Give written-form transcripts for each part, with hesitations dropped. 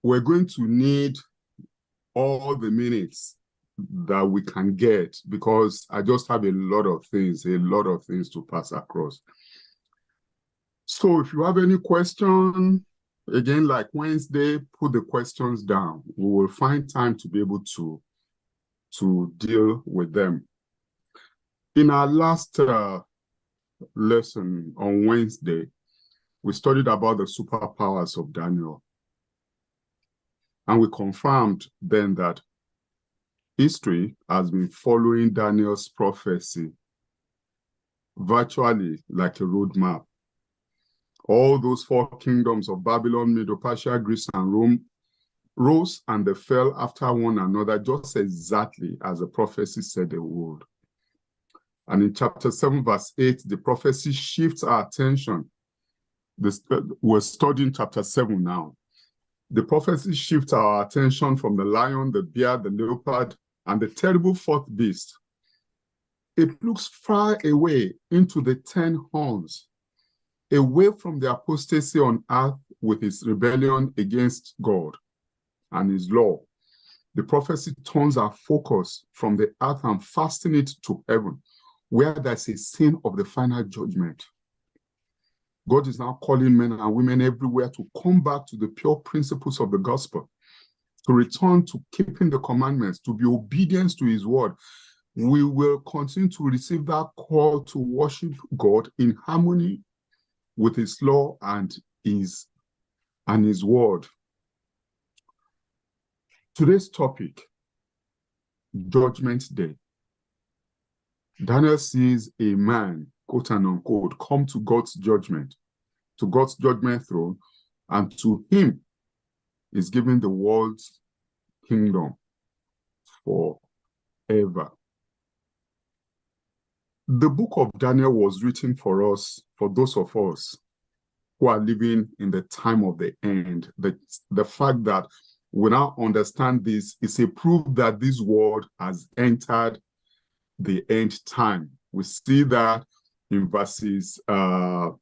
we're going to need all the minutes that we can get, because I just have a lot of things to pass across. So if you have any question, again, like Wednesday, put the questions down. We will find time to be able to deal with them. In our last lesson on Wednesday, we studied about the superpowers of Daniel. And we confirmed then that history has been following Daniel's prophecy virtually like a roadmap. All those four kingdoms of Babylon, Medo-Persia, Greece, and Rome rose and they fell after one another, just exactly as the prophecy said they would. And in chapter 7, verse 8, the prophecy shifts our attention. We're studying chapter 7 now. The prophecy shifts our attention from the lion, the bear, the leopard, and the terrible fourth beast. It looks far away into the 10 horns, away from the apostasy on earth with its rebellion against God and his law. The prophecy turns our focus from the earth and fasten it to heaven, where there's a scene of the final judgment. God is now calling men and women everywhere to come back to the pure principles of the gospel, to return to keeping the commandments, to be obedient to his word. We will continue to receive that call to worship God in harmony with his law and his word. Today's topic, Judgment Day. Daniel sees a man, quote and unquote, come to God's judgment throne, and to him is given the world's kingdom forever. The book of Daniel was written for us, for those of us who are living in the time of the end. The fact that we now understand this is a proof that this world has entered the end time. We see that in verses 4.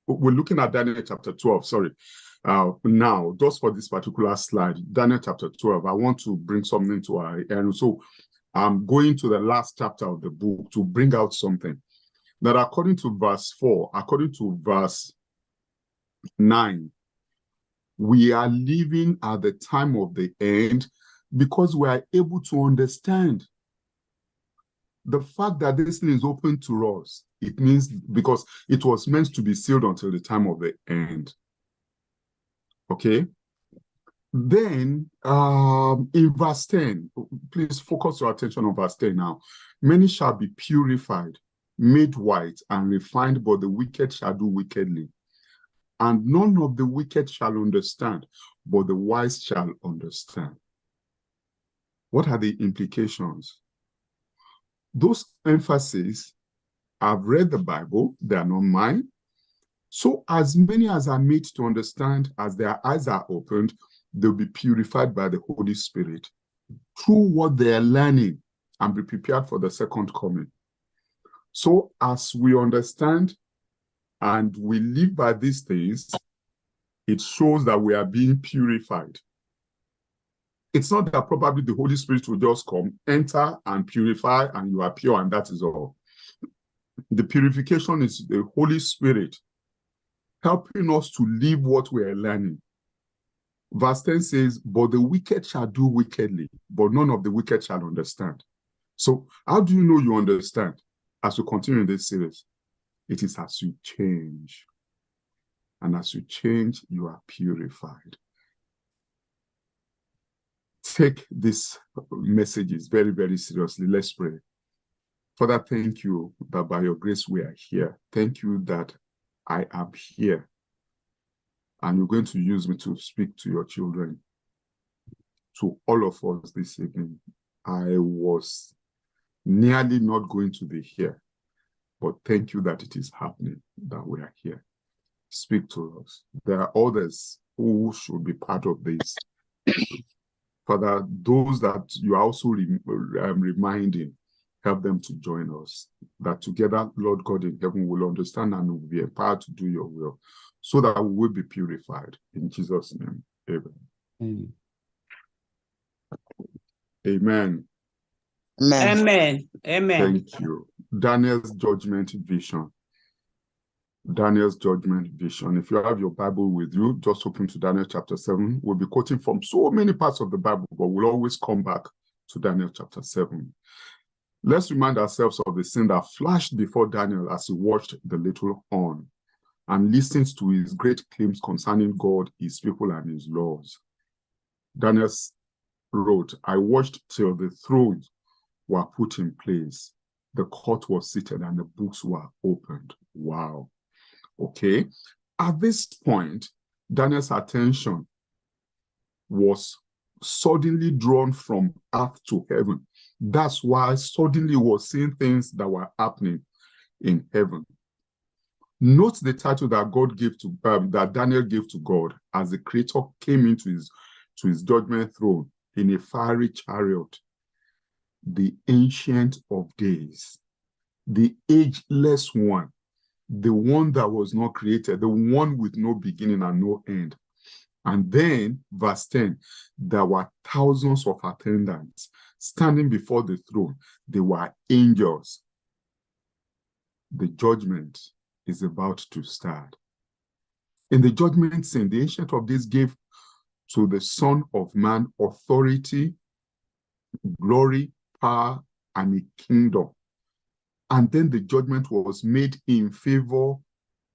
We're looking at Daniel chapter 12, sorry. Now, just for this particular slide, Daniel chapter 12, I want to bring something to our end. So I'm going to the last chapter of the book to bring out something. That according to verse 4, according to verse 9, we are living at the time of the end because we are able to understand the fact that this thing is open to us. It means because it was meant to be sealed until the time of the end. Okay? Then in verse 10, please focus your attention on verse 10 now. Many shall be purified, made white, and refined, but the wicked shall do wickedly. And none of the wicked shall understand, but the wise shall understand. What are the implications? Those emphases, I've read the Bible, they are not mine. So as many as are made to understand, as their eyes are opened, they'll be purified by the Holy Spirit through what they are learning and be prepared for the second coming. So as we understand and we live by these things, it shows that we are being purified. It's not that probably the Holy Spirit will just come, enter and purify, and you are pure, and that is all. The purification is the Holy Spirit helping us to live what we are learning. Verse 10 says, but the wicked shall do wickedly, but none of the wicked shall understand. So how do you know you understand? As we continue in this series, it is as you change. And as you change, you are purified. Take these messages very, very seriously. Let's pray. Father, thank you that by your grace we are here. Thank you that I am here. And you're going to use me to speak to your children, to all of us this evening. I was nearly not going to be here, but thank you that it is happening, that we are here. Speak to us. There are others who should be part of this. Father, those that you are also reminding, help them to join us. That together, Lord God in heaven, will understand and will be empowered to do your will. so that we will be purified. In Jesus' name, amen. Amen. Amen. Amen. Thank you. Daniel's judgment vision. Daniel's judgment vision. If you have your Bible with you, just open to Daniel chapter 7. We'll be quoting from so many parts of the Bible, but we'll always come back to Daniel chapter 7. Let's remind ourselves of the scene that flashed before Daniel as he watched the little horn and listened to his great claims concerning God, his people, and his laws. Daniel wrote, I watched till the thrones were put in place, the court was seated, and the books were opened. Wow. Okay. At this point, Daniel's attention was suddenly drawn from earth to heaven. That's why suddenly he was seeing things that were happening in heaven. Note the title that God gave to that Daniel gave to God as the Creator came into his judgment throne in a fiery chariot. The Ancient of Days, the ageless one, the one that was not created, the one with no beginning and no end. And then, verse 10, there were thousands of attendants standing before the throne. They were angels. The judgment is about to start. In the judgment scene, the Ancient of Days gave to the Son of Man authority, glory, power, and a kingdom. And then the judgment was made in favor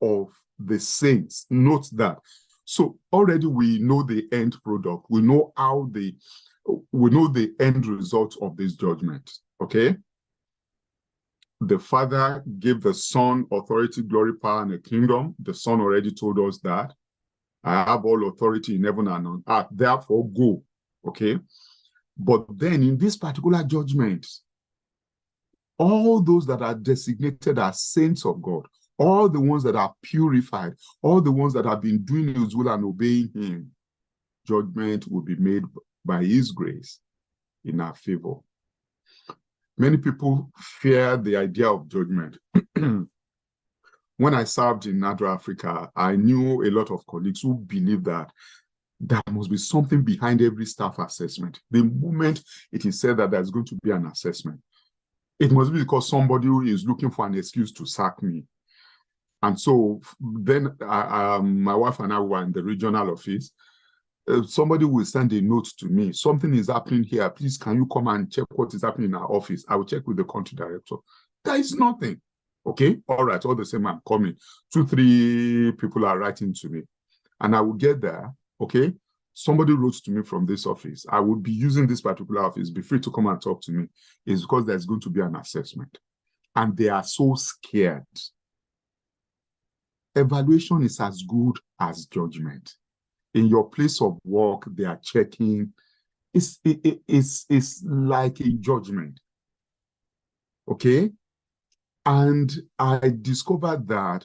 of the saints. Note that. So already we know the end product. We know the end result of this judgment. Okay? The Father gave the Son authority, glory, power, and a kingdom. The Son already told us that. I have all authority in heaven and on earth. Therefore, go. Okay? But then in this particular judgment, all those that are designated as saints of God, all the ones that are purified, all the ones that have been doing his will and obeying him, judgment will be made by his grace in our favor. Many people fear the idea of judgment. When I served in Nadra Africa, I knew a lot of colleagues who believed that there must be something behind every staff assessment. The moment it is said that there's going to be an assessment, it must be because somebody who is looking for an excuse to sack me. And so then my wife and I were in the regional office. Somebody will send a note to me. Something is happening here. Please, can you come and check what is happening in our office? I will check with the country director. There is nothing. Okay, all right, all the same, I'm coming. 2, 3 people are writing to me. And I will get there, okay? Somebody wrote to me from this office. I will be using this particular office. Be free to come and talk to me. It's because there's going to be an assessment. And they are so scared. Evaluation is as good as judgment. In your place of work, they are checking. It's like a judgment. Okay? And I discovered that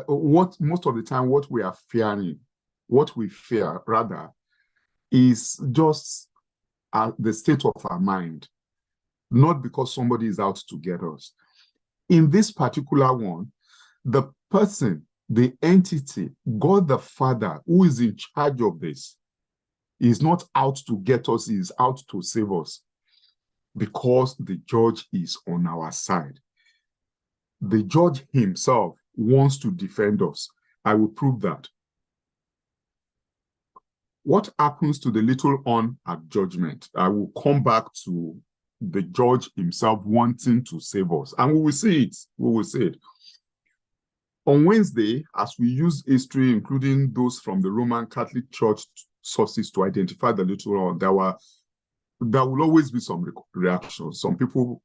most of the time, what we fear rather, is just the state of our mind, not because somebody is out to get us. In this particular one, the person, the entity, God the Father, who is in charge of this, is not out to get us, he is out to save us, because the judge is on our side. The judge himself wants to defend us. I will prove that. What happens to the little horn at judgment? I will come back to the judge himself wanting to save us. And we will see it. We will see it. On Wednesday, as we use history, including those from the Roman Catholic Church sources to identify the little horn, there will always be some reactions. Some people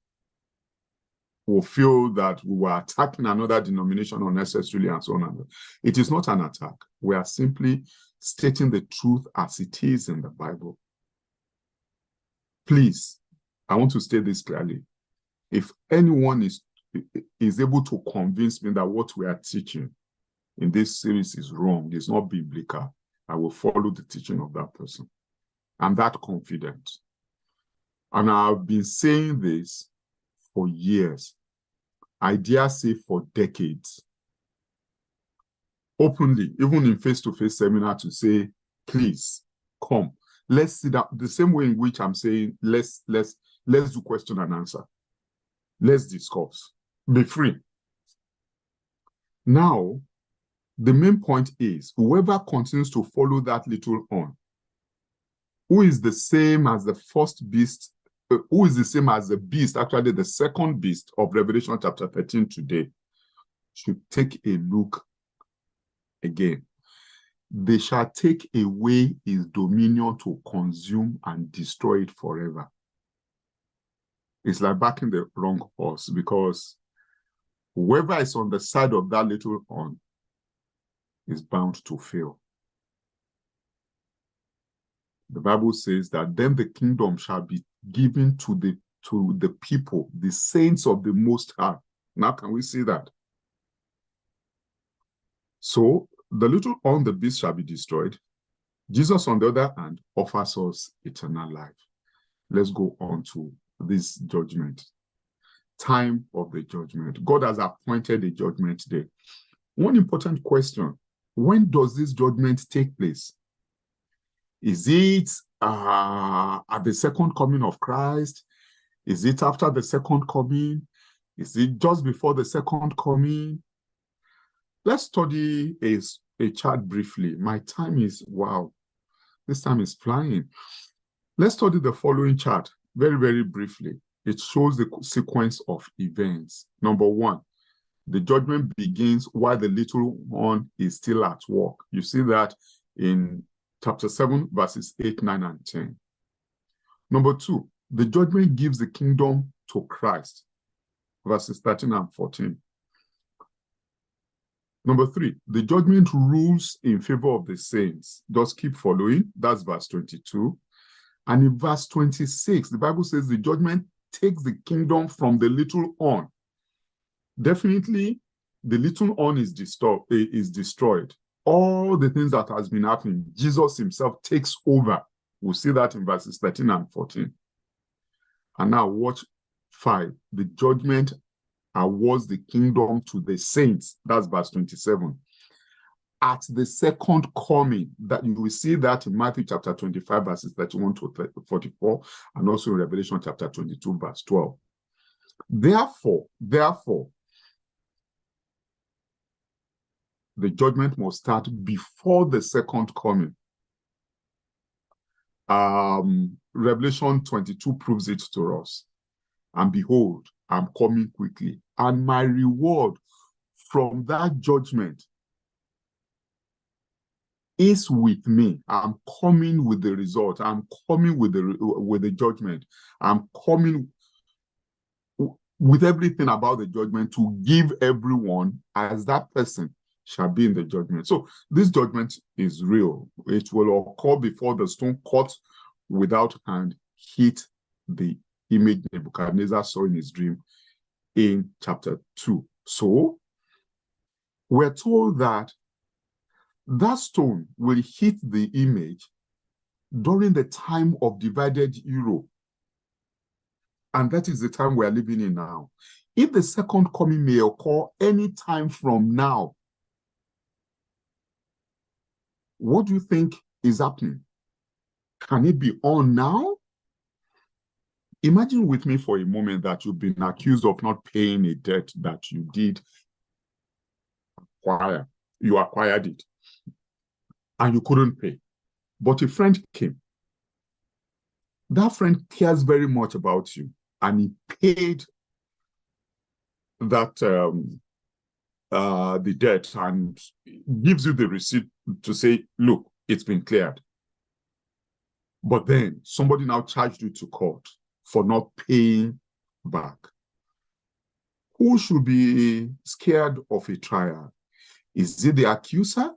will feel that we were attacking another denomination unnecessarily and so on. It is not an attack. We are simply stating the truth as it is in the Bible. Please, I want to state this clearly. If anyone is able to convince me that what we are teaching in this series is wrong, it's not biblical, I will follow the teaching of that person. I'm that confident. And I've been saying this for years. I dare say for decades. openly, even in face-to-face seminar, to say, please come. Let's sit down. The same way in which I'm saying, let's do question and answer. Let's discuss. Be free. Now, the main point is, whoever continues to follow that little horn, who is the same as the first beast, who is the same as the beast, actually the second beast of Revelation chapter 13 today, should take a look again. They shall take away his dominion to consume and destroy it forever. It's like backing the wrong horse, because whoever is on the side of that little horn is bound to fail. The Bible says that then the kingdom shall be given to the people, the saints of the Most High. Now can we see that? So the little horn, the beast, shall be destroyed. Jesus, on the other hand, offers us eternal life. Let's go on to this judgment. Time of the judgment. God has appointed a judgment day. One important question: when does this judgment take place? Is it at the second coming of Christ? Is it after the second coming? Is it just before the second coming? Let's study a chart briefly. My time is, wow, this time is flying. Let's study the following chart very, very briefly. It shows the sequence of events. Number one, the judgment begins while the little one is still at work. You see that in chapter 7, verses 8, 9, and 10. Number two, the judgment gives the kingdom to Christ, verses 13 and 14. Number three, the judgment rules in favor of the saints. Just keep following. That's verse 22. And in verse 26, the Bible says the judgment takes the kingdom from the little horn. Definitely, the little horn is destroyed. All the things that has been happening, Jesus himself takes over. We'll see that in verses 13 and 14. And now watch 5. The judgment awards the kingdom to the saints. That's verse 27. At the second coming, that you will see that in Matthew chapter 25, verses 31 to 44, and also in Revelation chapter 22, verse 12. Therefore, the judgment must start before the second coming. Revelation 22 proves it to us. And behold, I'm coming quickly, and my reward from that judgment is with me. I'm coming with the result. I'm coming with the judgment. I'm coming with everything about the judgment to give everyone as that person shall be in the judgment. So this judgment is real. It will occur before the stone cut without hand hit the image Nebuchadnezzar saw in his dream in chapter 2. So we're told that that stone will hit the image during the time of divided Europe. And that is the time we are living in now. If the second coming may occur any time from now, what do you think is happening? Can it be on now? Imagine with me for a moment that you've been accused of not paying a debt that you did acquire. You acquired it and you couldn't pay. But a friend came. That friend cares very much about you and he paid that the debt and gives you the receipt to say, look, it's been cleared. But then somebody now charged you to court for not paying back. Who should be scared of a trial? Is it the accuser,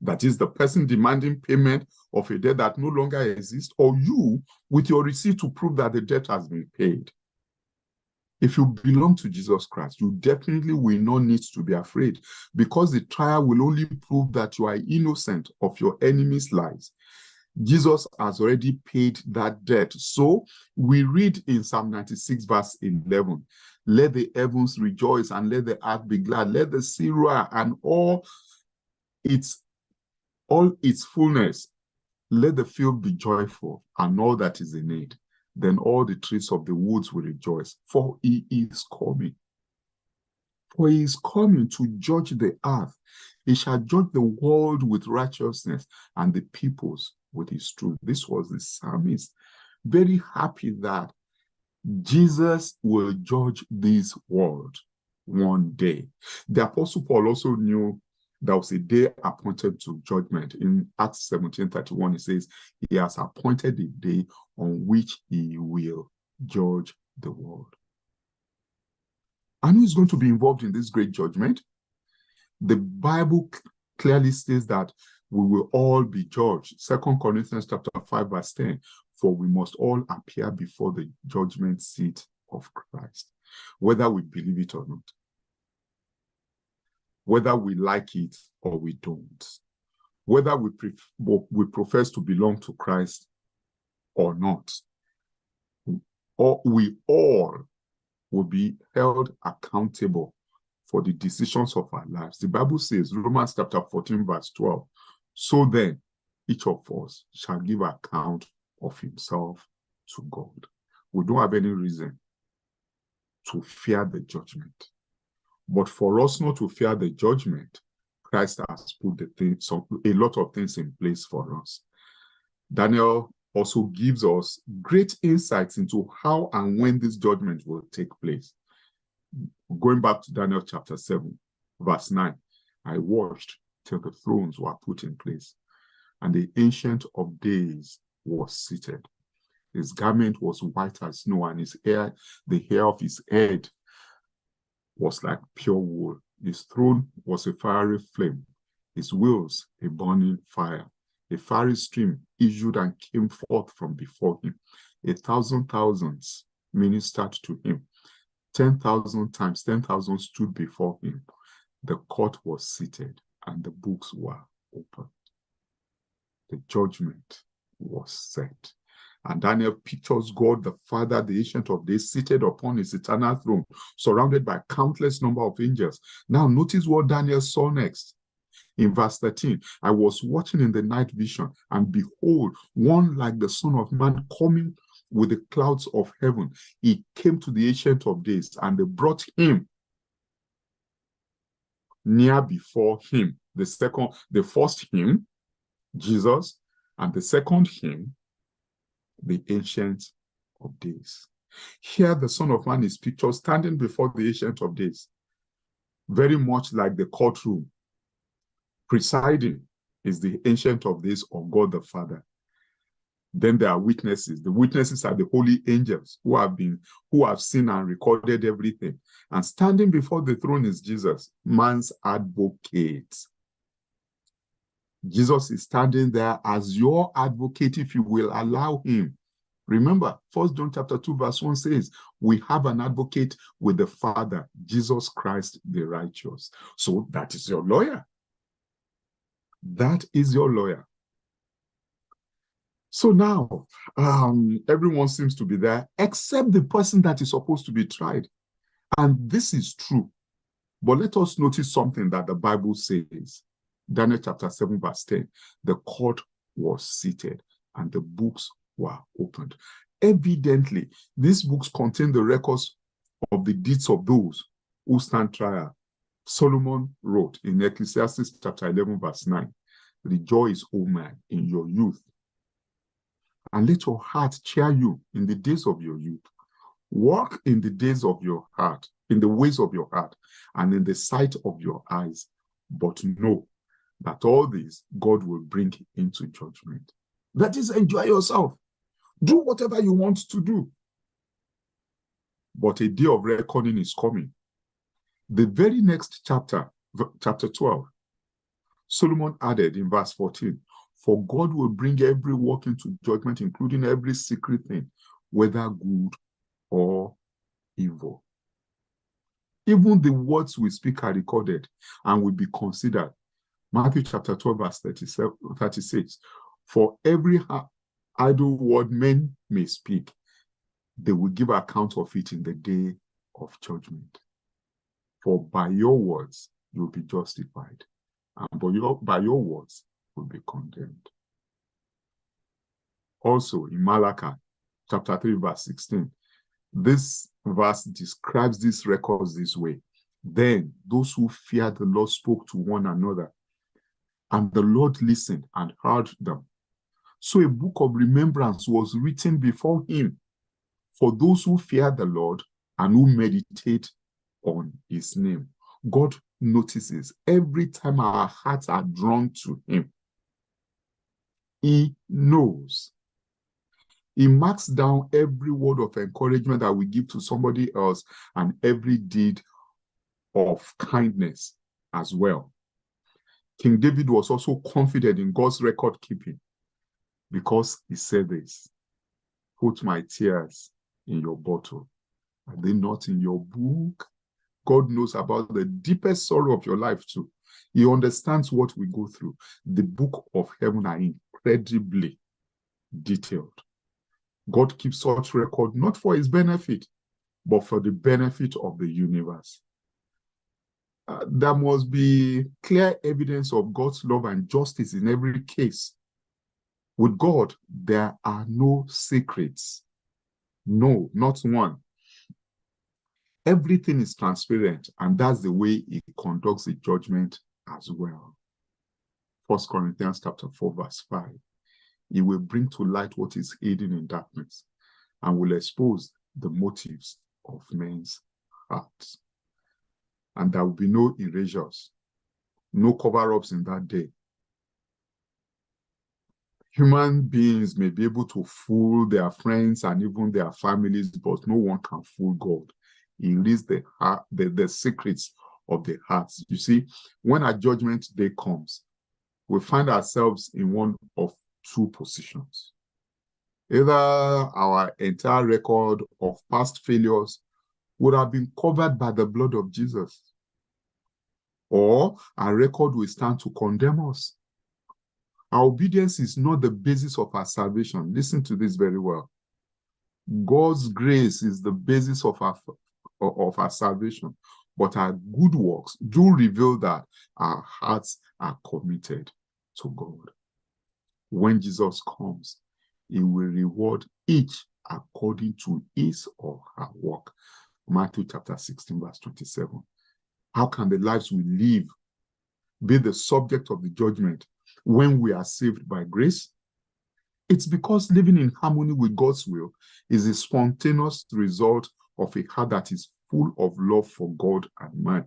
that is the person demanding payment of a debt that no longer exists, or you with your receipt to prove that the debt has been paid? If you belong to Jesus Christ, you definitely will not need to be afraid, because the trial will only prove that you are innocent of your enemy's lies. Jesus has already paid that debt. So we read in Psalm 96 verse 11, let the heavens rejoice and let the earth be glad. Let the sea roar and all all its fullness. Let the field be joyful, and all that is in it. Then all the trees of the woods will rejoice, for he is coming. For he is coming to judge the earth. He shall judge the world with righteousness, and the peoples with his truth. This was the psalmist, very happy that Jesus will judge this world one day. The Apostle Paul also knew there was a day appointed to judgment. In Acts 17:31, it says, he has appointed a day on which he will judge the world. And who is going to be involved in this great judgment? The Bible clearly states that we will all be judged. 2 Corinthians chapter 5, verse 10, for we must all appear before the judgment seat of Christ, whether we believe it or not, whether we like it or we don't, whether we profess to belong to Christ or not, or we all will be held accountable for the decisions of our lives. The Bible says, Romans chapter 14, verse 12, so then each of us shall give account of himself to God. We don't have any reason to fear the judgment. But for us not to fear the judgment, Christ has put a lot of things in place for us. Daniel also gives us great insights into how and when this judgment will take place. Going back to Daniel chapter 7, verse 9, I watched till the thrones were put in place, and the Ancient of Days was seated. His garment was white as snow, and the hair of his head was like pure wool. His throne was a fiery flame, his wheels a burning fire. A fiery stream issued and came forth from before him. 1,000 thousands ministered to him. 10,000 times 10,000 stood before him. The court was seated, and the books were opened. The judgment was set. And Daniel pictures God the Father, the Ancient of Days, seated upon his eternal throne, surrounded by countless number of angels. Now notice what Daniel saw next. In verse 13, I was watching in the night vision, and behold, one like the Son of Man coming with the clouds of heaven. He came to the Ancient of Days, and they brought him near before him. The first him, Jesus, and the second him, the Ancient of Days. Here the Son of Man is pictured standing before the Ancient of Days, very much like the courtroom. Presiding is the Ancient of Days, or God the Father. Then there are witnesses. The witnesses are the holy angels who have seen and recorded everything. And standing before the throne is Jesus, man's advocate. Jesus is standing there as your advocate if you will allow him. Remember, 1 John chapter 2, verse 1 says, we have an advocate with the Father, Jesus Christ the righteous. So that is your lawyer. That is your lawyer. So now, everyone seems to be there, except the person that is supposed to be tried. And this is true. But let us notice something that the Bible says. Daniel chapter 7, verse 10, the court was seated and the books were opened. Evidently, these books contain the records of the deeds of those who stand trial. Solomon wrote in Ecclesiastes chapter 11, verse 9, rejoice, O man, in your youth, and let your heart cheer you in the days of your youth. Walk in the days of your heart, in the ways of your heart, and in the sight of your eyes. But know that all this God will bring into judgment. That is, enjoy yourself. Do whatever you want to do. But a day of reckoning is coming. The very next chapter, chapter 12, Solomon added in verse 14, for God will bring every work into judgment, including every secret thing, whether good or evil. Even the words we speak are recorded and will be considered. Matthew chapter 12, verse 36. For every idle word men may speak, they will give account of it in the day of judgment. For by your words you'll be justified, and by your words will be condemned. Also, in Malachi, chapter 3, verse 16, this verse describes these records this way. Then those who feared the Lord spoke to one another, and the Lord listened and heard them. So a book of remembrance was written before him for those who fear the Lord and who meditate on his name. God notices every time our hearts are drawn to him. He knows. He marks down every word of encouragement that we give to somebody else and every deed of kindness as well. King David was also confident in God's record keeping because he said this, "Put my tears in your bottle. Are they not in your book?" God knows about the deepest sorrow of your life too. He understands what we go through. The book of heaven are incredibly detailed. God keeps such record not for his benefit, but for the benefit of the universe. There must be clear evidence of God's love and justice in every case. With God, there are no secrets. No, not one. Everything is transparent, and that's the way he conducts the judgment as well. 1 Corinthians chapter 4, verse 5. He will bring to light what is hidden in darkness and will expose the motives of men's hearts. And there will be no erasures, no cover-ups in that day. Human beings may be able to fool their friends and even their families, but no one can fool God. He reads the secrets of the hearts. You see, when our judgment day comes, we find ourselves in one of two positions. Either our entire record of past failures would have been covered by the blood of Jesus, or our record will stand to condemn us. Our obedience is not the basis of our salvation. Listen to this very well. God's grace is the basis of our salvation, but our good works do reveal that our hearts are committed to God. When Jesus comes, he will reward each according to his or her work. Matthew chapter 16, verse 27. How can the lives we live be the subject of the judgment when we are saved by grace? It's because living in harmony with God's will is a spontaneous result of a heart that is full of love for God and man.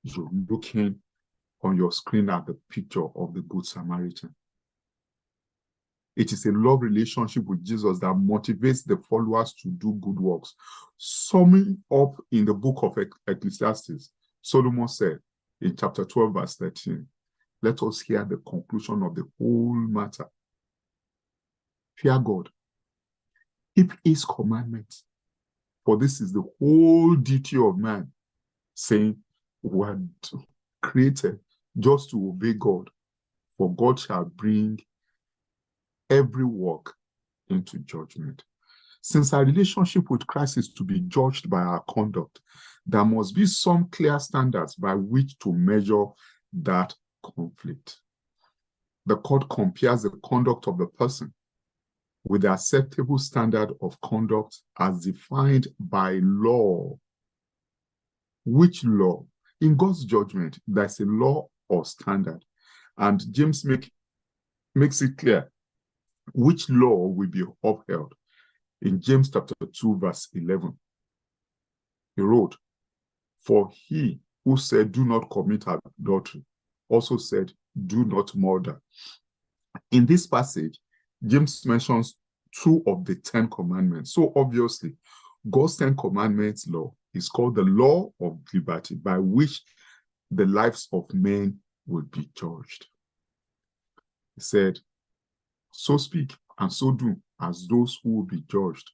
You're looking on your screen at the picture of the Good Samaritan. It is a love relationship with Jesus that motivates the followers to do good works. Summing up in the book of Ecclesiastes, Solomon said in chapter 12, verse 13, let us hear the conclusion of the whole matter. Fear God, keep his commandments, for this is the whole duty of man, saying, we are created just to obey God, for God shall bring every work into judgment. Since our relationship with Christ is to be judged by our conduct, there must be some clear standards by which to measure that conflict. The court compares the conduct of the person with the acceptable standard of conduct as defined by law. Which law? In God's judgment, there's a law or standard. And James makes it clear which law will be upheld. In James chapter 2, verse 11, he wrote, for he who said, do not commit adultery, also said, do not murder. In this passage, James mentions two of the 10 commandments. So obviously, God's 10 commandments law is called the law of liberty, by which the lives of men will be judged. He said, so speak and so do as those who will be judged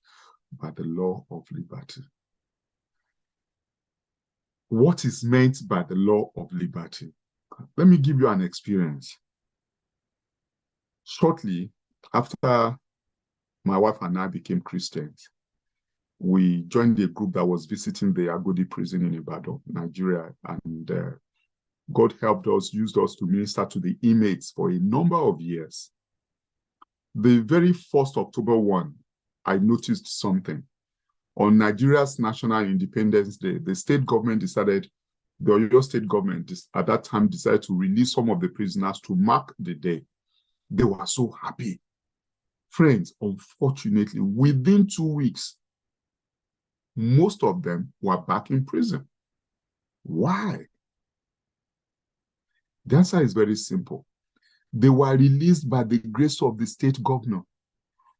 by the law of liberty. What is meant by the law of liberty? Let me give you an experience. Shortly after my wife and I became Christians, we joined a group that was visiting the Agodi prison in Ibadan, Nigeria, and God helped us, used us to minister to the inmates for a number of years. The very first October 1, I noticed something. On Nigeria's National Independence Day, the state government decided, the Oyo state government at that time decided to release some of the prisoners to mark the day. They were so happy. Friends, unfortunately, within 2 weeks, most of them were back in prison. Why? The answer is very simple. They were released by the grace of the state governor,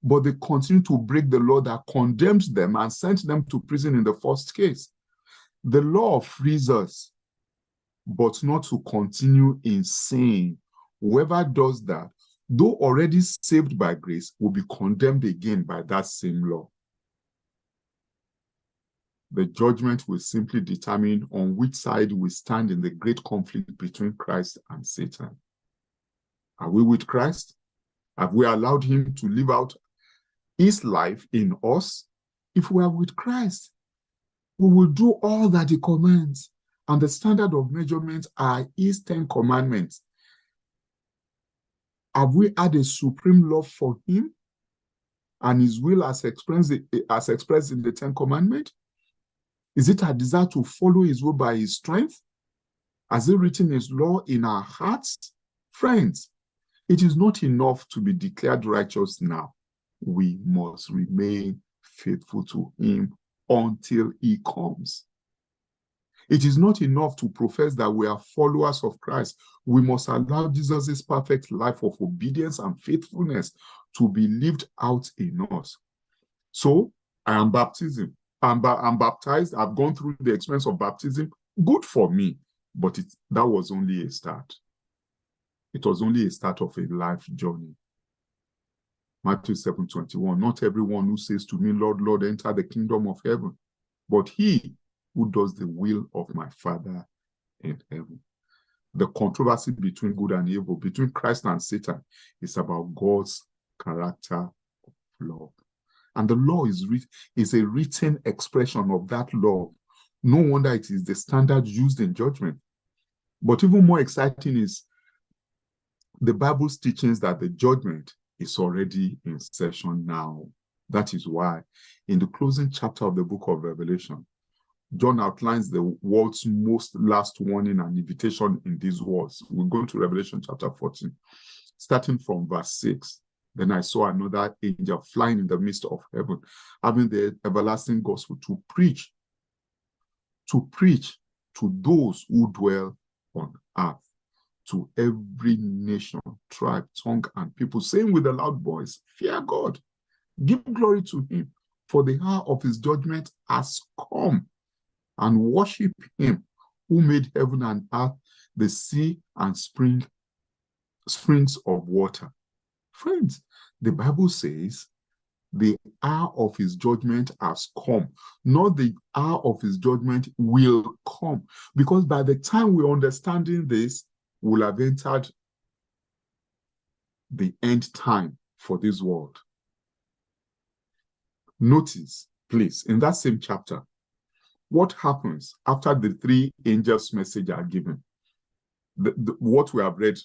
but they continued to break the law that condemned them and sent them to prison in the first case. The law frees us, but not to continue in sin. Whoever does that, though already saved by grace, will be condemned again by that same law. The judgment will simply determine on which side we stand in the great conflict between Christ and Satan. Are we with Christ? Have we allowed him to live out his life in us? If we are with Christ, we will do all that he commands, and the standard of measurement are his 10 commandments. Have we had a supreme love for him and his will as expressed in the 10 commandments? Is it our desire to follow his will by his strength? Has he written his law in our hearts? Friends, it is not enough to be declared righteous now. We must remain faithful to him until he comes. It is not enough to profess that we are followers of Christ. We must allow Jesus' perfect life of obedience and faithfulness to be lived out in us. So, I am baptized. I'm baptized. I've gone through the experience of baptism. Good for me, but that was only a start. It was only a start of a life journey. Matthew 7:21, not everyone who says to me, Lord, Lord, enter the kingdom of heaven, but he who does the will of my Father in heaven. The controversy between good and evil, between Christ and Satan, is about God's character of love. And the law is a written expression of that love. No wonder it is the standard used in judgment. But even more exciting is the Bible's teachings that the judgment is already in session now. That is why in the closing chapter of the book of Revelation, John outlines the world's most last warning and invitation in these words. We'll go to Revelation chapter 14, starting from verse 6. Then I saw another angel flying in the midst of heaven, having the everlasting gospel to preach to those who dwell on earth, to every nation, tribe, tongue, and people, saying with a loud voice, fear God, give glory to him, for the hour of his judgment has come, and worship him who made heaven and earth, the sea, and springs of water. Friends, the Bible says the hour of his judgment has come, not the hour of his judgment will come. Because by the time we're understanding this, we'll have entered the end time for this world. Notice, please, in that same chapter, what happens after the 3 angels' message are given. What we have read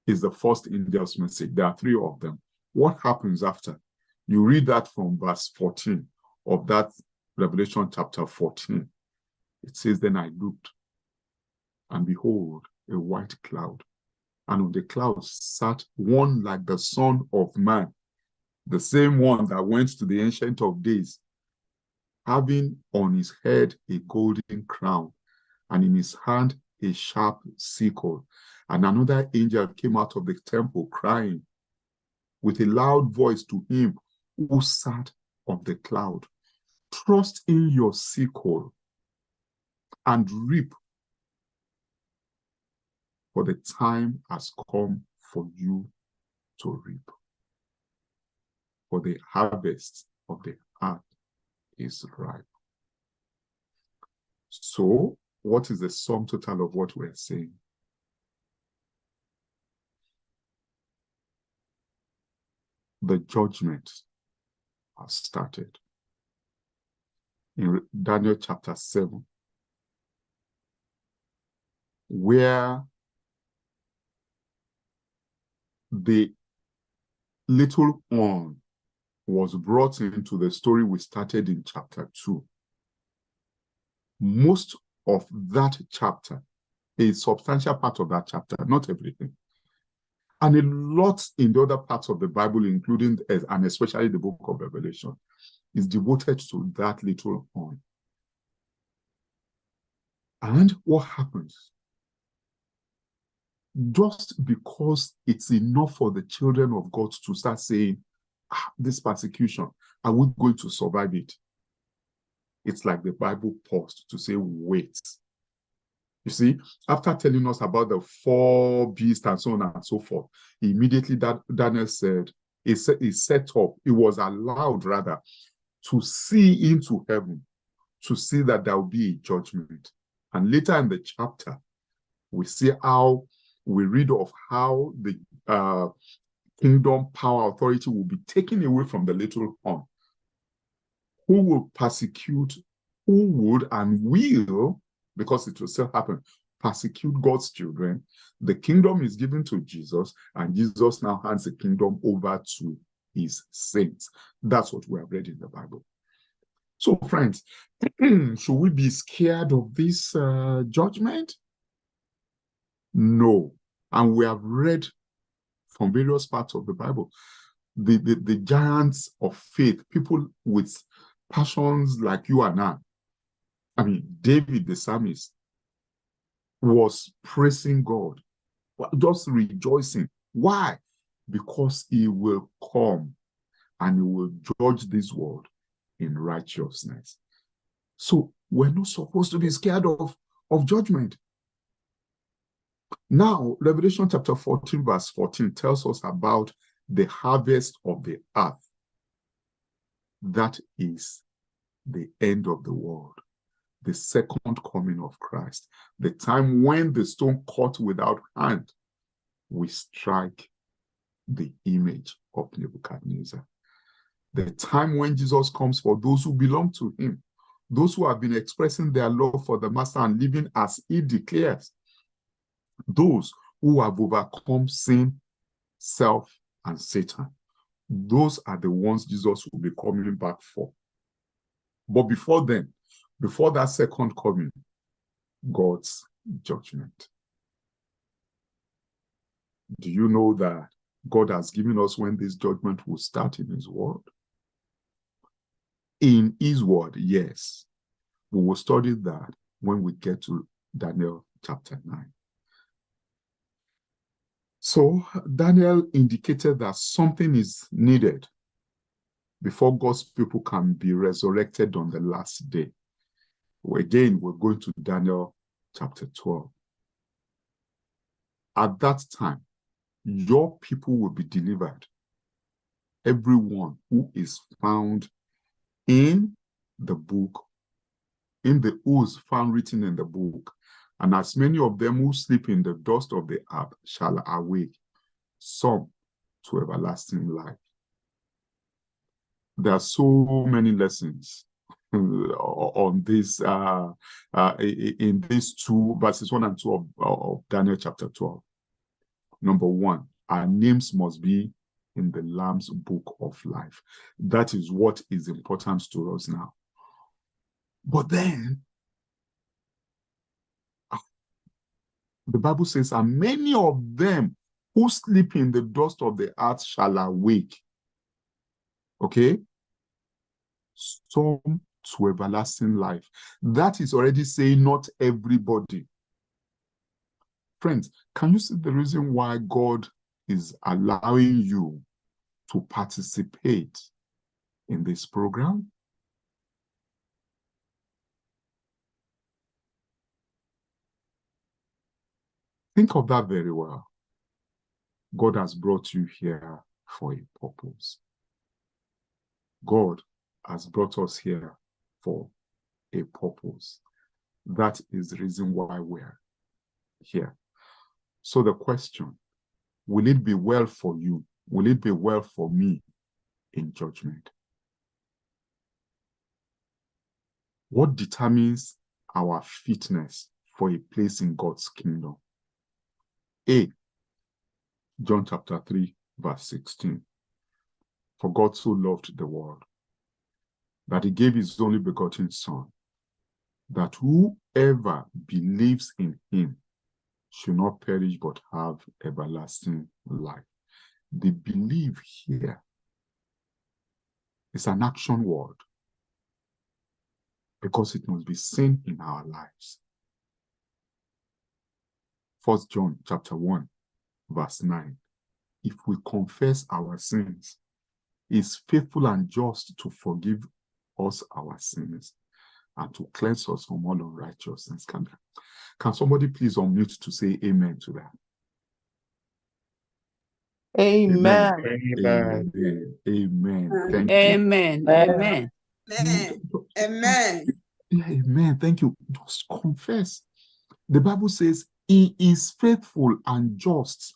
is the first angel's message. There are 3 of them. What happens after? You read that from verse 14 of that Revelation chapter 14. It says, then I looked, and behold, a white cloud. And on the cloud sat one like the Son of Man, the same one that went to the Ancient of Days, having on his head a golden crown, and in his hand a sharp sickle. And another angel came out of the temple, crying with a loud voice to him who sat on the cloud, trust in your sickle and reap, for the time has come for you to reap. For the harvest of the earth is ripe. So, what is the sum total of what we're saying? The judgment has started. In Daniel chapter 7, where the little horn was brought into the story we started in chapter 2. Most of that chapter, a substantial part of that chapter, not everything, and a lot in the other parts of the Bible, including and especially the book of Revelation, is devoted to that little horn. And what happens? Just because it's enough for the children of God to start saying, this persecution, are we going to survive it? It's like the Bible paused to say, wait. You see, after telling us about the 4 beasts and so on and so forth, immediately Daniel said, he set up, he was allowed rather to see into heaven, to see that there will be a judgment. And later in the chapter, we see how we read of how the kingdom, power, authority will be taken away from the little horn. Who will persecute, who would and will, because it will still happen, persecute God's children. The kingdom is given to Jesus, and Jesus now hands the kingdom over to his saints. That's what we have read in the Bible. So, friends, should we be scared of this judgment? No. And we have read from various parts of the Bible, the giants of faith, people with passions like you and I mean, David the psalmist was praising God, just rejoicing. Why? Because he will come and he will judge this world in righteousness. So we're not supposed to be scared of judgment. Now, Revelation chapter 14, verse 14 tells us about the harvest of the earth. That is the end of the world, the second coming of Christ, the time when the stone cut without hand will strike the image of Nebuchadnezzar. The time when Jesus comes for those who belong to him, those who have been expressing their love for the Master and living as he declares, those who have overcome sin, self, and Satan. Those are the ones Jesus will be coming back for. But before then, before that second coming, God's judgment. Do you know that God has given us when this judgment will start in his word? In his word, yes. We will study that when we get to Daniel chapter 9. So Daniel indicated that something is needed before God's people can be resurrected on the last day. Again, we're going to Daniel chapter 12. At that time, your people will be delivered. Everyone who is found in the book, who is found written in the book, and as many of them who sleep in the dust of the earth shall awake, some to everlasting life. There are so many lessons on this, in these 2 verses 1 and 2 of Daniel chapter 12. Number 1, our names must be in the Lamb's book of life. That is what is important to us now. But then, the Bible says, and many of them who sleep in the dust of the earth shall awake. Okay? Some to everlasting life. That is already saying not everybody. Friends, can you see the reason why God is allowing you to participate in this program? Think of that very well. God has brought you here for a purpose. God has brought us here for a purpose. That is the reason why we're here. So the question, will it be well for you? Will it be well for me in judgment? What determines our fitness for a place in God's kingdom. A, John chapter 3, verse 16. For God so loved the world that he gave his only begotten Son, that whoever believes in him should not perish but have everlasting life. The believe here is an action word because it must be seen in our lives. 1 John chapter 1, verse 9. If we confess our sins, he is faithful and just to forgive us our sins and to cleanse us from all unrighteousness. Can somebody please unmute to say amen to that? Amen. Amen. Amen. Amen. Thank you. Amen. Amen. Amen. Amen. Thank you. Just confess. The Bible says he is faithful and just.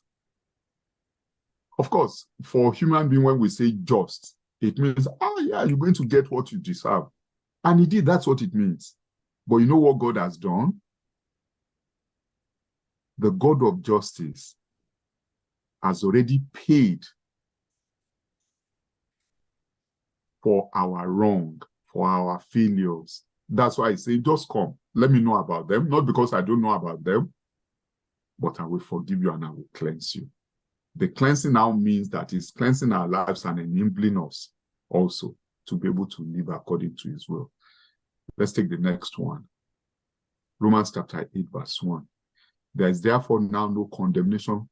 Of course, for human being, when we say just, it means, oh yeah, you're going to get what you deserve. And indeed, that's what it means. But you know what God has done? The God of justice has already paid for our wrong, for our failures. That's why I say, just come. Let me know about them. Not because I don't know about them, but I will forgive you and I will cleanse you. The cleansing now means that it's cleansing our lives and enabling us also to be able to live according to his will. Let's take the next one. Romans chapter 8, verse 1. There is therefore now no condemnation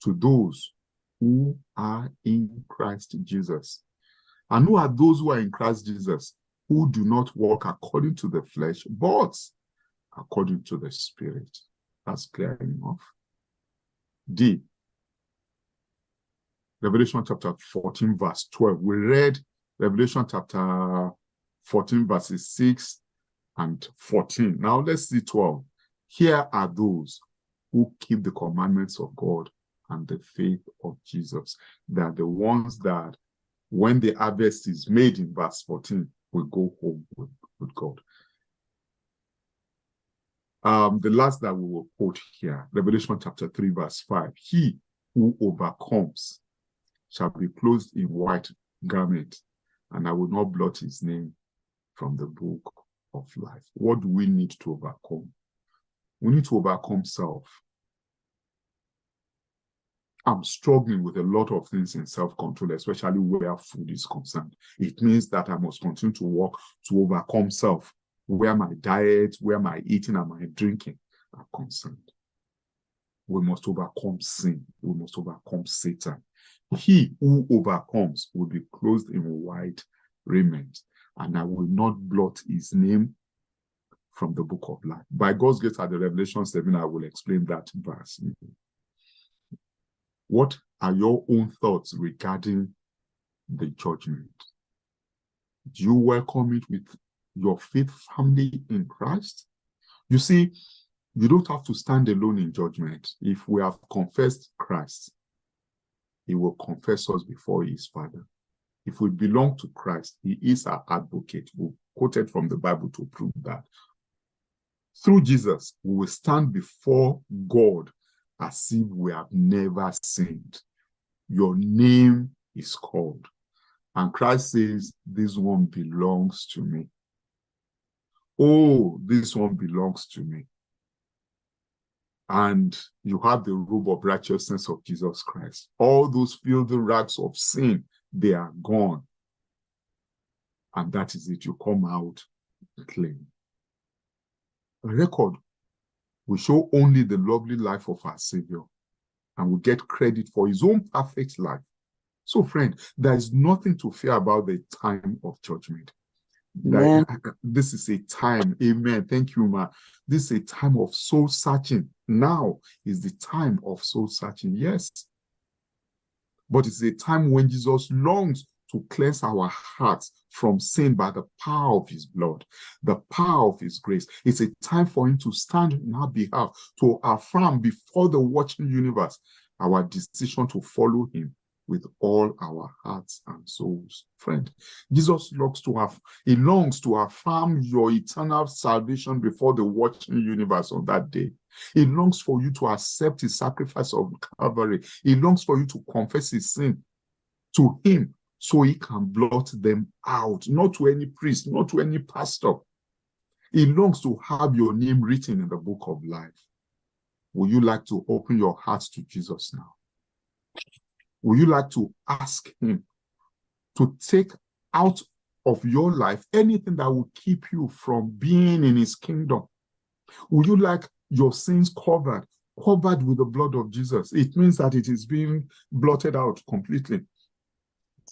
to those who are in Christ Jesus. And who are those who are in Christ Jesus, who do not walk according to the flesh, but according to the Spirit. That's clear enough. D, Revelation chapter 14, verse 12. We read Revelation chapter 14, verses 6 and 14. Now let's see 12. Here are those who keep the commandments of God and the faith of Jesus. They are the ones that, when the harvest is made in verse 14, will go home with God. The last that we will quote here, Revelation chapter 3, verse 5. He who overcomes shall be clothed in white garment, and I will not blot his name from the book of life. What do we need to overcome? We need to overcome self. I'm struggling with a lot of things in self-control, especially where food is concerned. It means that I must continue to work to overcome self, where my diet, where my eating and my drinking are concerned. We must overcome sin. We must overcome Satan. He who overcomes will be clothed in white raiment, and I will not blot his name from the book of life. By God's grace, at the Revelation 7, I will explain that verse. What are your own thoughts regarding the judgment? Do you welcome it with your faith family in Christ? You see, you don't have to stand alone in judgment. If we have confessed Christ, he will confess us before his Father. If we belong to Christ, he is our advocate. We quoted from the Bible to prove that. Through Jesus, we will stand before God as if we have never sinned. Your name is called. And Christ says, this one belongs to me. Oh, this one belongs to me. And you have the robe of righteousness of Jesus Christ. All those filthy rags of sin, they are gone. And that is it. You come out clean. A record will show only the lovely life of our Savior, and we get credit for his own perfect life. So, friend, there is nothing to fear about the time of judgment. This is a time, amen. Thank you, Ma. This is a time of soul searching. Now is the time of soul searching, yes. But it's a time when Jesus longs to cleanse our hearts from sin by the power of his blood, the power of his grace. It's a time for him to stand in our behalf, to affirm before the watching universe our decision to follow him with all our hearts and souls. Friend, Jesus he longs to affirm your eternal salvation before the watching universe on that day. He longs for you to accept his sacrifice of Calvary. He longs for you to confess his sin to him so he can blot them out, not to any priest, not to any pastor. He longs to have your name written in the book of life. Would you like to open your hearts to Jesus now? Would you like to ask him to take out of your life anything that will keep you from being in his kingdom? Would you like your sins covered with the blood of Jesus? It means that it is being blotted out completely.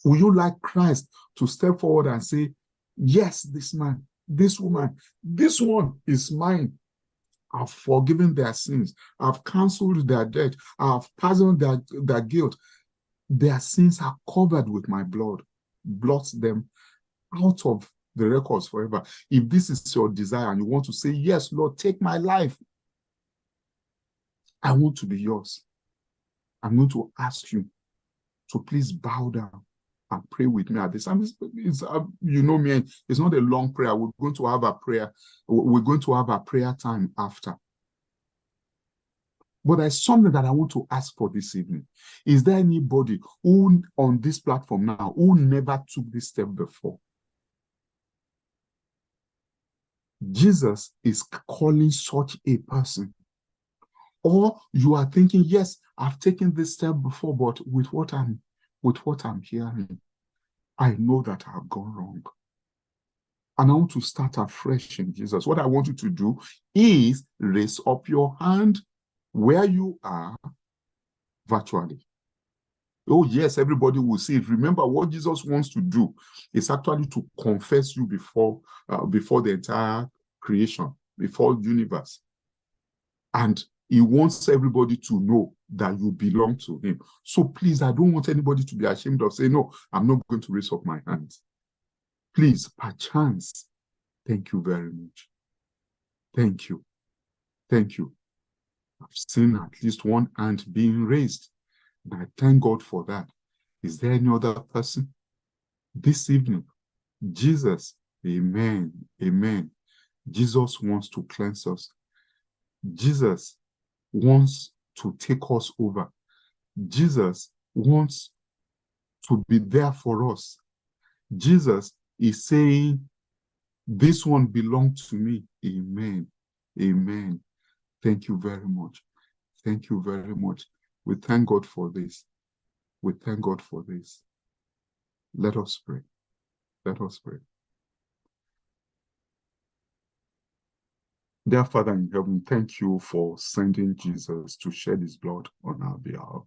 Would you like Christ to step forward and say, yes, this man, this woman, this one is mine. I've forgiven their sins. I've canceled their debt. I've pardoned their guilt. Their sins are covered with my blood. Blot them out of the records forever. If this is your desire and you want to say, yes, Lord, take my life. I want to be yours. I'm going to ask you to please bow down and pray with me at this time. You know me, it's not a long prayer. We're going to have a prayer. We're going to have a prayer time after. But there's something that I want to ask for this evening. Is there anybody who on this platform now who never took this step before? Jesus is calling such a person. Or you are thinking, yes, I've taken this step before, but with what I'm hearing, I know that I've gone wrong. And I want to start afresh in Jesus. What I want you to do is raise up your hand where you are virtually. Oh, yes, everybody will see it. Remember, what Jesus wants to do is actually to confess you before the entire creation, before the universe. And he wants everybody to know that you belong to him. So please, I don't want anybody to be ashamed of saying, no, I'm not going to raise up my hands. Please, perchance, thank you very much. Thank you. Thank you. I've seen at least one hand being raised. And I thank God for that. Is there any other person? This evening, Jesus, amen, amen. Jesus wants to cleanse us. Jesus wants to take us over. Jesus wants to be there for us. Jesus is saying, this one belongs to me. Amen. Amen. Thank you very much. Thank you very much. We thank God for this. We thank God for this. Let us pray. Let us pray. Dear Father in heaven, thank you for sending Jesus to shed his blood on our behalf.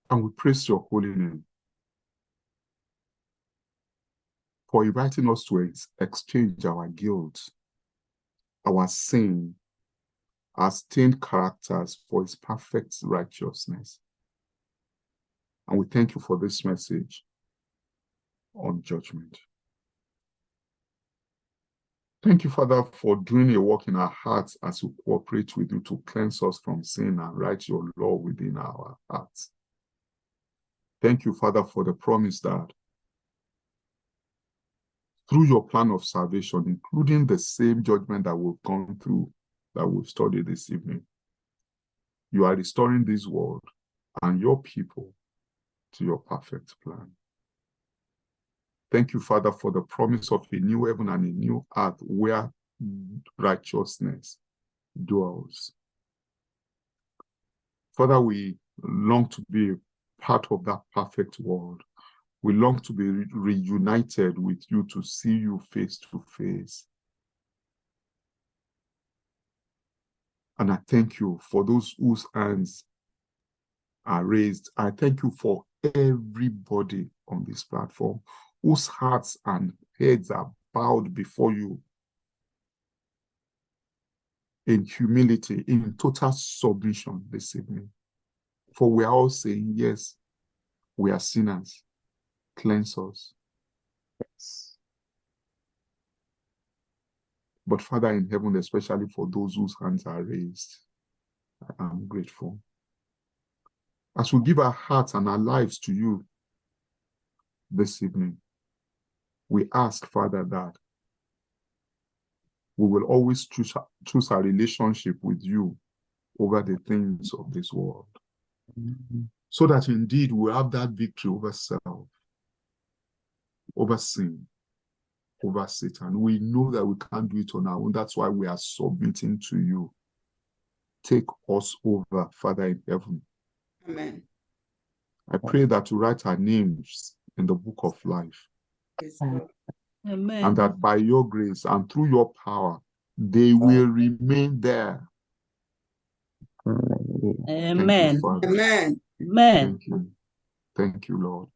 And we praise your holy name for inviting us to exchange our guilt, our sin, our stained characters for his perfect righteousness. And we thank you for this message on judgment. Thank you, Father, for doing a work in our hearts as we cooperate with you to cleanse us from sin and write your law within our hearts. Thank you, Father, for the promise that through your plan of salvation, including the same judgment that we've gone through, that we've studied this evening, you are restoring this world and your people to your perfect plan. Thank you, Father, for the promise of a new heaven and a new earth where righteousness dwells. Father, we long to be part of that perfect world. We long to be reunited with you, to see you face to face. And I thank you for those whose hands are raised. I thank you for everybody on this platform whose hearts and heads are bowed before you in humility, in total submission this evening. For we are all saying, yes, we are sinners. Cleanse us. Yes. But Father in heaven, especially for those whose hands are raised, I am grateful. As we give our hearts and our lives to you this evening, we ask, Father, that we will always choose our relationship with you over the things of this world. So that indeed we have that victory over self, over sin, over Satan. We know that we can't do it on our own. That's why we are submitting to you. Take us over, Father in heaven. Amen. I pray that you write our names in the book of life. Yes, Lord. Amen. And that by your grace and through your power, they will remain there. Amen. Thank you, Father. Amen. Amen. Thank you. Thank you, Lord.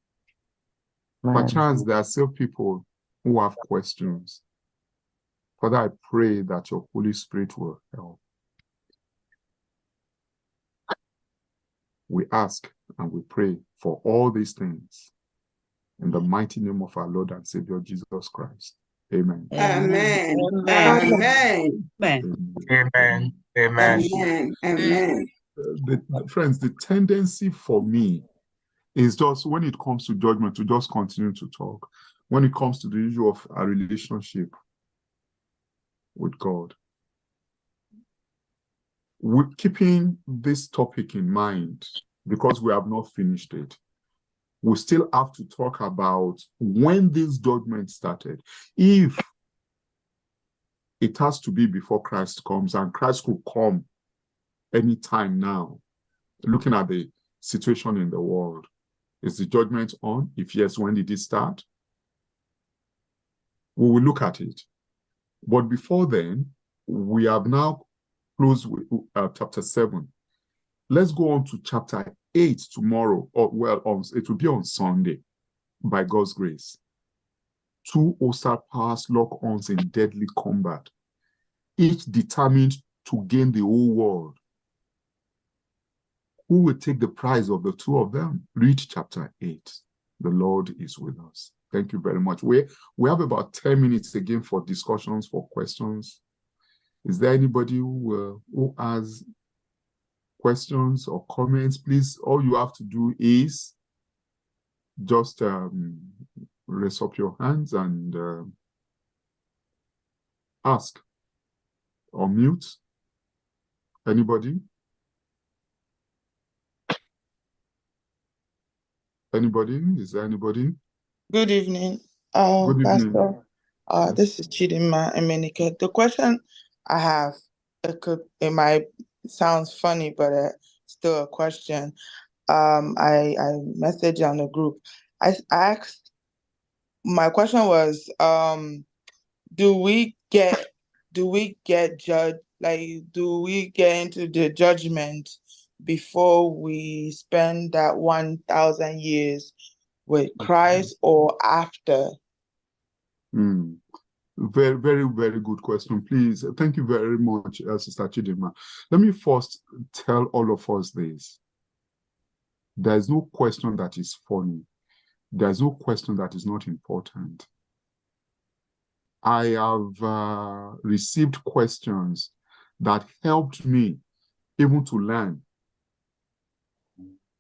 Perchance there are still people who have questions. Father, I pray that your Holy Spirit will help. We ask and we pray for all these things in the mighty name of our Lord and Savior Jesus Christ. Amen. Amen. Amen. Amen. Amen. Amen. Amen. Amen. Friends, the tendency for me is just when it comes to judgment to just continue to talk. When it comes to the issue of our relationship with God, we're keeping this topic in mind because we have not finished it. We still have to talk about when this judgment started. If it has to be before Christ comes, and Christ could come anytime now, looking at the situation in the world, is the judgment on? If yes, when did it start? We will look at it. But before then, we have now closed with chapter 7. Let's go on to chapter 8 tomorrow, or it will be on Sunday, by God's grace. 2 hostile powers lock arms in deadly combat, each determined to gain the whole world. Who will take the prize of the two of them? Read chapter 8. The Lord is with us. Thank you very much. We have about 10 minutes again for discussions, for questions. Is there anybody who has questions or comments? Please, all you have to do is just raise up your hands and ask or mute. Anybody? Anybody? Is there anybody? Good evening, Good evening. Pastor. Yes. This is Chidinma Emenike. The question I have, it might sound funny, but still a question. I messaged on the group. I asked, my question was, do we get judged? Like, do we get into the judgment before we spend that 1,000 years with Christ, or after? Very, very, very good question. Please, thank you very much, Sister Chidinma. Let me first tell all of us this. There is no question that is funny. There is no question that is not important. I have received questions that helped me even to learn.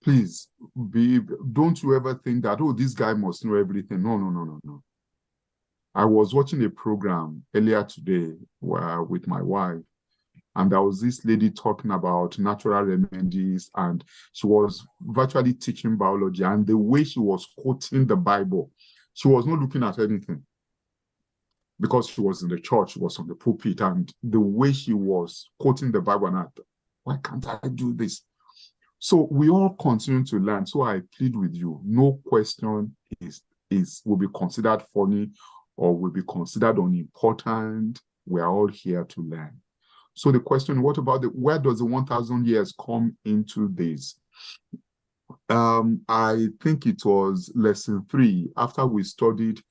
Please, don't you ever think that, oh, this guy must know everything. No. I was watching a program earlier today with my wife, and there was this lady talking about natural remedies, and she was virtually teaching biology, and the way she was quoting the Bible, she was not looking at anything because she was in the church, she was on the pulpit, and the way she was quoting the Bible, and I thought, why can't I do this? So we all continue to learn. So I plead with you, no question will be considered funny or will be considered unimportant. We are all here to learn. So the question, what about where does the 1,000 years come into this? I think it was lesson 3, after we studied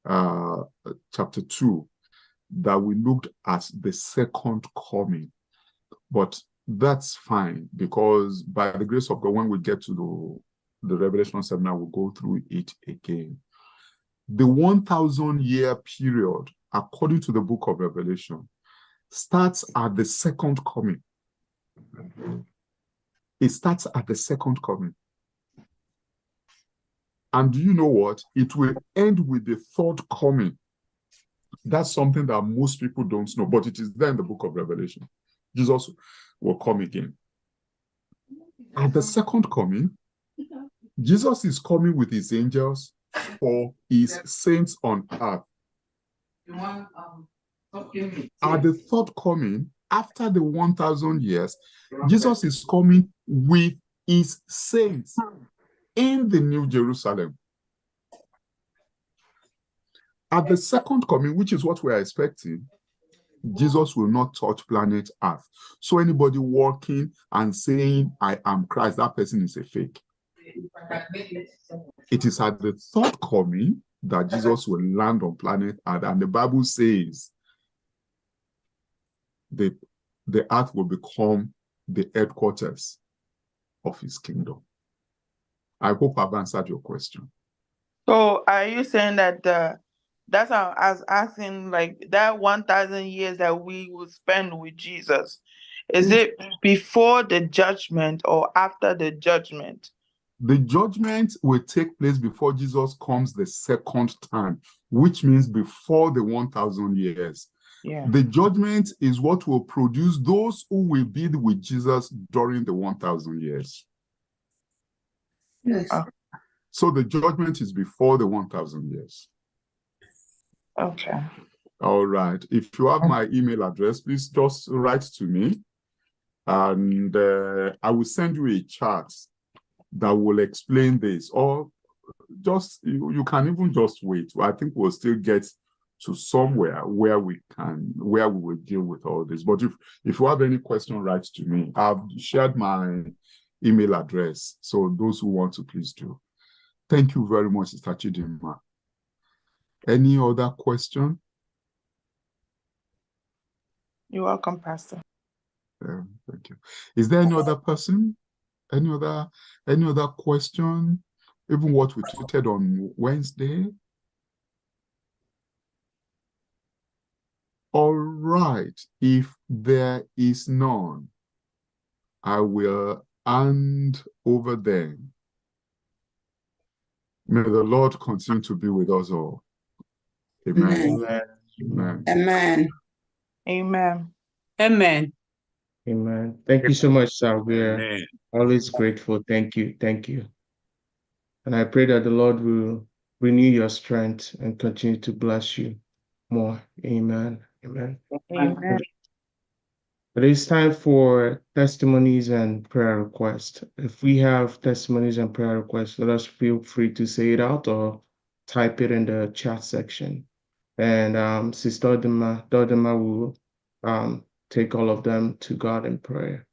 chapter 2, that we looked at the second coming. But that's fine, because by the grace of God, when we get to the Revelation seminar, we'll go through it again. The 1,000-year period, according to the book of Revelation, starts at the second coming. It starts at the second coming. And do you know what? It will end with the third coming. That's something that most people don't know, but it is there in the book of Revelation. Jesus will come again. At the second coming, Jesus is coming with his angels for his saints on earth. At the third coming, after the 1,000 years, Jesus is coming with his saints in the New Jerusalem. At the second coming, which is what we are expecting, Jesus will not touch planet Earth. So anybody walking and saying, I am Christ, that person is a fake. It is at the third coming that Jesus will land on planet Earth. And the Bible says the earth will become the headquarters of his kingdom. I hope I've answered your question. So are you saying that that's how I was asking, like that 1,000 years that we will spend with Jesus, is it before the judgment or after the judgment? The judgment will take place before Jesus comes the second time, which means before the 1,000 years. Yeah. The judgment is what will produce those who will be with Jesus during the 1,000 years. Yes. So the judgment is before the 1,000 years. Okay. All right. If you have my email address, please just write to me. And I will send you a chart that will explain this. Or just, you can even just wait. I think we'll still get to somewhere where we will deal with all this. But if you have any question, write to me. I've shared my email address. So those who want to, please do. Thank you very much, Sister Chidinma. Any other question? You're welcome, Pastor. Thank you. Is there any other person? Any other question? Even what we tweeted on Wednesday? All right. If there is none, I will hand over them. May the Lord continue to be with us all. Amen. Amen. Amen. Amen. Amen. Amen. Amen. Thank you so much, sir. We're always grateful. Thank you. Thank you. And I pray that the Lord will renew your strength and continue to bless you more. Amen. Amen. Amen. It is time for testimonies and prayer requests. If we have testimonies and prayer requests, let us feel free to say it out or type it in the chat section. And Sister Dodema will take all of them to God in prayer.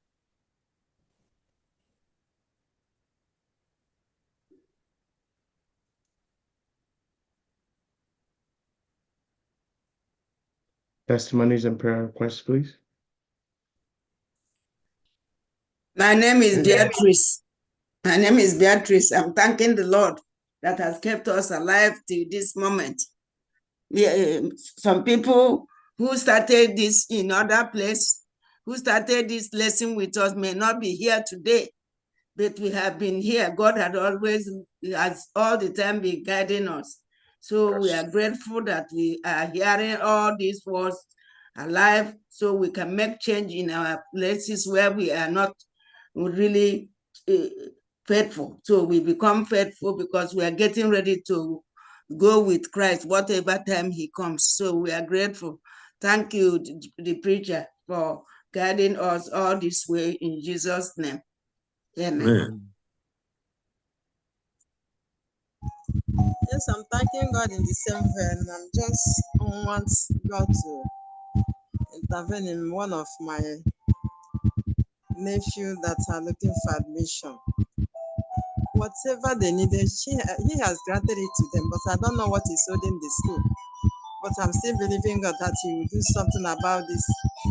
Testimonies and prayer requests, please. My name is Beatrice. My name is Beatrice. I'm thanking the Lord that has kept us alive till this moment. Some people who started this in other place, who started this lesson with us may not be here today, but we have been here. God has all the time been guiding us. So we are grateful that we are hearing all these words alive so we can make change in our places where we are not really faithful. So we become faithful because we are getting ready to go with Christ whatever time he comes. So we are grateful. Thank you, the preacher, for guiding us all this way in Jesus' name. Amen. Yes, I'm thanking God in the same vein. I'm just want God to intervene in one of my nephews that are looking for admission. Whatever they needed, he has granted it to them, but I don't know what is holding the school. But I'm still believing God that he will do something about this